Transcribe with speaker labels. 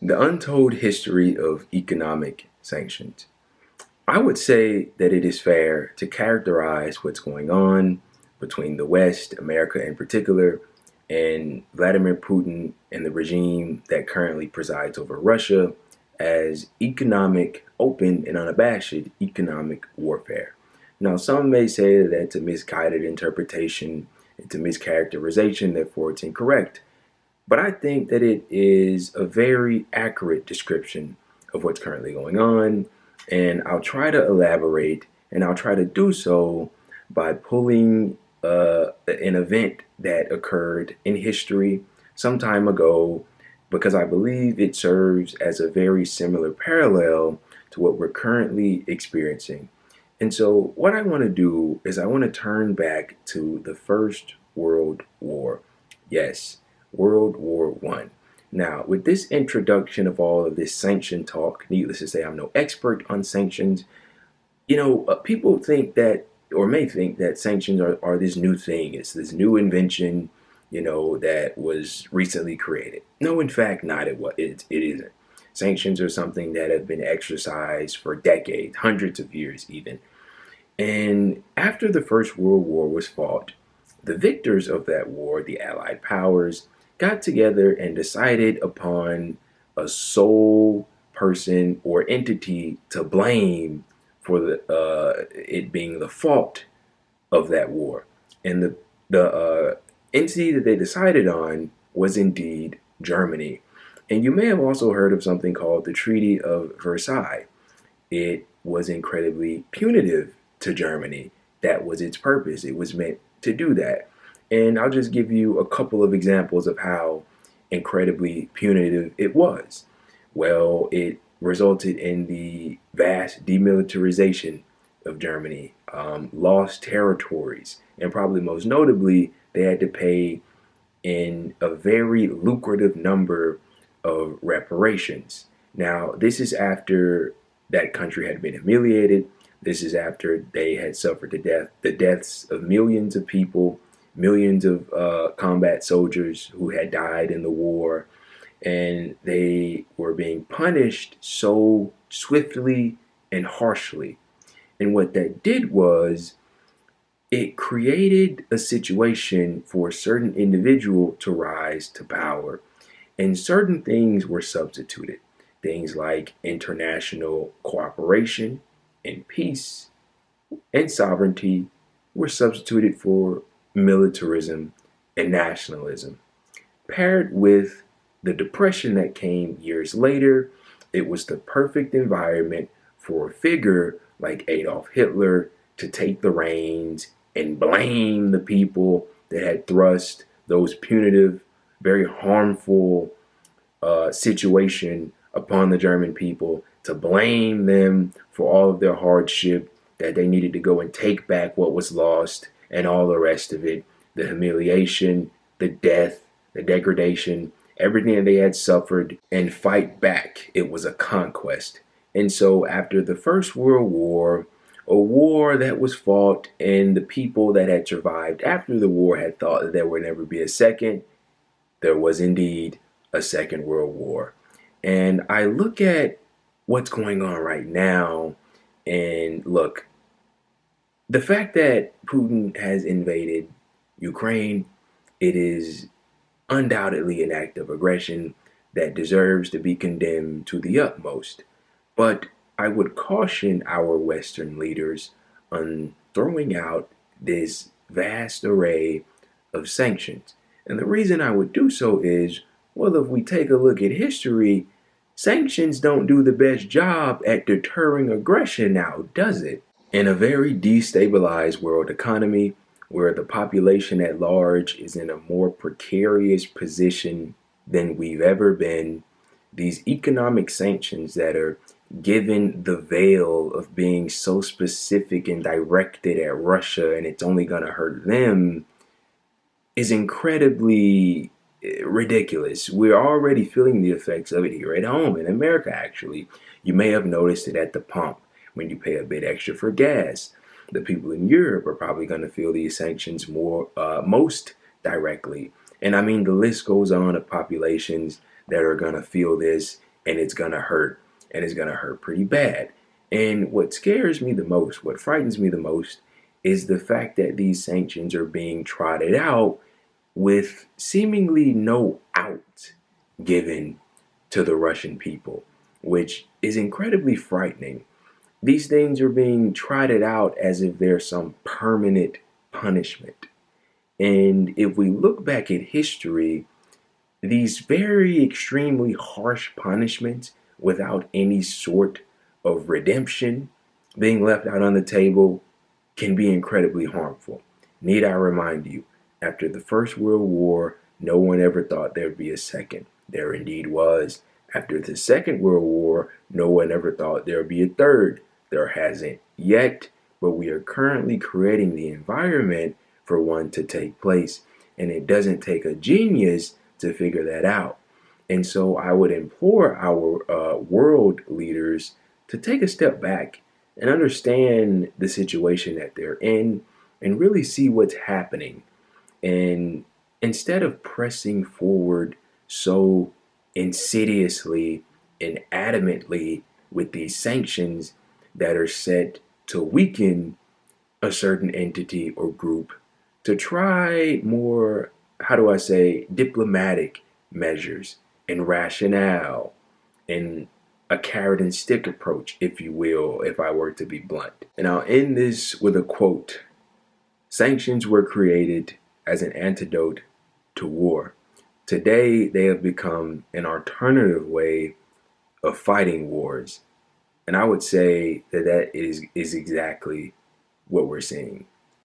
Speaker 1: The untold history of economic sanctions. I would say that it is fair to characterize what's going on between the West, America in particular, and Vladimir Putin and the regime that currently presides over Russia as economic, open and unabashed economic warfare. Now, some may say that that's a misguided interpretation, it's a mischaracterization, therefore it's incorrect. But I think that it is a very accurate description of what's currently going on. And I'll try to elaborate, and I'll try to do so by pulling an event that occurred in history some time ago, because I believe it serves as a very similar parallel to what we're currently experiencing. And so, what I want to do is I want to turn back to the First World War. Yes, World War One. Now, with this introduction of all of this sanction talk, needless to say, I'm no expert on sanctions. People think that, or may think that sanctions are this new thing. It's this new invention, that was recently created. No, in fact, not. It isn't. Sanctions are something that have been exercised for decades, hundreds of years even. And after the First World War was fought, the victors of that war, the Allied powers, got together and decided upon a sole person or entity to blame for it being the fault of that war. And the entity that they decided on was indeed Germany. And you may have also heard of something called the Treaty of Versailles. It was incredibly punitive to Germany. That was its purpose. It was meant to do that. And I'll just give you a couple of examples of how incredibly punitive it was. Well, it resulted in the vast demilitarization of Germany, lost territories, and probably most notably, they had to pay in a very lucrative number of reparations. Now, this is after that country had been humiliated. This is after they had suffered the deaths of millions of people, millions of combat soldiers who had died in the war, and they were being punished so swiftly and harshly. And what that did was it created a situation for a certain individual to rise to power. And certain things were substituted. Things like international cooperation and peace and sovereignty were substituted for militarism and nationalism. Paired with the depression that came years later, it was the perfect environment for a figure like Adolf Hitler to take the reins and blame the people that had thrust those punitive, very harmful situation upon the German people, to blame them for all of their hardship, that they needed to go and take back what was lost and all the rest of it, the humiliation, the death, the degradation, everything that they had suffered, and fight back. It was a conquest. And so after the First World War, a war that was fought, and the people that had survived after the war had thought that there would never be a second, there was indeed a Second World War. And I look at what's going on right now, and look, the fact that Putin has invaded Ukraine, it is undoubtedly an act of aggression that deserves to be condemned to the utmost. But I would caution our Western leaders on throwing out this vast array of sanctions. And the reason I would do so is, well, if we take a look at history, sanctions don't do the best job at deterring aggression now, does it? In a very destabilized world economy, where the population at large is in a more precarious position than we've ever been, these economic sanctions that are given the veil of being so specific and directed at Russia, and it's only going to hurt them, is incredibly ridiculous. We're already feeling the effects of it here at home in America, actually. You may have noticed it at the pump when you pay a bit extra for gas. The people in Europe are probably going to feel these sanctions most directly. And I mean, the list goes on of populations that are going to feel this and it's gonna hurt, and it's gonna hurt pretty bad. And what scares me the most, what frightens me the most, is the fact that these sanctions are being trotted out with seemingly no out given to the Russian people, which is incredibly frightening. These things are being trotted out as if they're some permanent punishment. And if we look back at history, these very extremely harsh punishments without any sort of redemption being left out on the table can be incredibly harmful. Need I remind you, after the First World War, no one ever thought there'd be a second. There indeed was. After the Second World War, no one ever thought there'd be a third. There hasn't yet, but we are currently creating the environment for one to take place. And it doesn't take a genius to figure that out. And so I would implore our world leaders to take a step back and understand the situation that they're in and really see what's happening. And instead of pressing forward so insidiously and adamantly with these sanctions that are set to weaken a certain entity or group, to try more, how do I say, diplomatic measures and rationale and a carrot and stick approach, if you will, if I were to be blunt. And I'll end this with a quote. Sanctions were created as an antidote to war. Today, they have become an alternative way of fighting wars. And I would say that is exactly what we're seeing.